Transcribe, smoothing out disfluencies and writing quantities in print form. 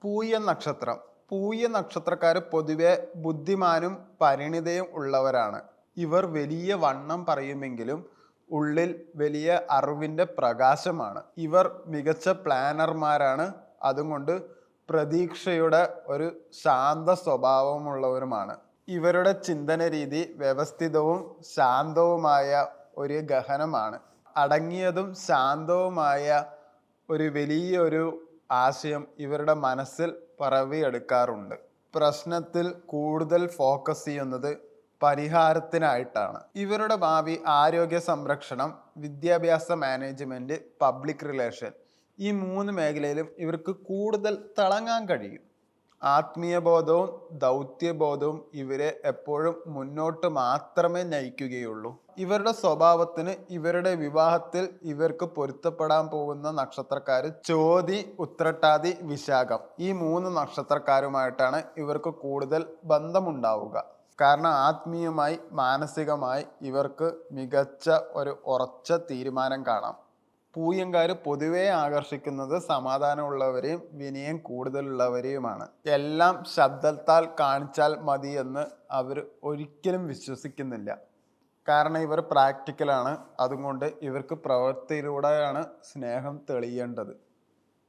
പൂയ നക്ഷത്രം. പൂയ നക്ഷത്രക്കാർ പൊതുവെ ബുദ്ധിമാനും പരിണിതയും ഉള്ളവരാണ്. ഇവർ വലിയ വണ്ണം പറയുമെങ്കിലും ഉള്ളിൽ വലിയ അറിവിൻ്റെ പ്രകാശമാണ്. ഇവർ മികച്ച പ്ലാനർമാരാണ്. അതുകൊണ്ട് പ്രതീക്ഷയുടെ ഒരു ശാന്ത സ്വഭാവമുള്ളവരുമാണ്. ഇവരുടെ ചിന്തന രീതി വ്യവസ്ഥിതവും ശാന്തവുമായ ഒരു ഗഹനമാണ്. അടങ്ങിയതും ശാന്തവുമായ ഒരു വലിയൊരു ആശയം ഇവരുടെ മനസ്സിൽ പിറവിയെടുക്കാറുണ്ട്. പ്രശ്നത്തിൽ കൂടുതൽ ഫോക്കസ് ചെയ്യുന്നത് പരിഹാരത്തിനായിട്ടാണ്. ഇവരുടെ ഭാവി ആരോഗ്യ സംരക്ഷണം, വിദ്യാഭ്യാസ മാനേജ്മെന്റ്, പബ്ലിക് റിലേഷൻ, ഈ 3 മേഖലയിലും ഇവർക്ക് കൂടുതൽ തിളങ്ങാൻ കഴിയും. ആത്മീയബോധവും ദൗത്യബോധവും ഇവരെ എപ്പോഴും മുന്നോട്ട് മാത്രമേ നയിക്കുകയുള്ളൂ. ഇവരുടെ സ്വഭാവത്തിന് ഇവരുടെ വിവാഹത്തിൽ ഇവർക്ക് പൊരുത്തപ്പെടാൻ പോകുന്ന നക്ഷത്രക്കാർ ചോതി, ഉത്രട്ടാതി, വിശാഖം, ഈ 3 നക്ഷത്രക്കാരുമായിട്ടാണ് ഇവർക്ക് കൂടുതൽ ബന്ധമുണ്ടാവുക. കാരണം ആത്മീയമായി മാനസികമായി ഇവർക്ക് മികച്ച ഒരു ഉറച്ച തീരുമാനം കാണാം. പൂയംകാർ പൊതുവെ ആകർഷിക്കുന്നത് സമാധാനമുള്ളവരെയും വിനയം കൂടുതലുള്ളവരെയുമാണ്. എല്ലാം ശബ്ദത്താൽ കാണിച്ചാൽ മതി എന്ന് അവർ ഒരിക്കലും വിശ്വസിക്കുന്നില്ല. കാരണം ഇവർ പ്രാക്ടിക്കലാണ്. അതുകൊണ്ട് ഇവർക്ക് പ്രവൃത്തിയിലൂടെയാണ് സ്നേഹം തെളിയേണ്ടത്.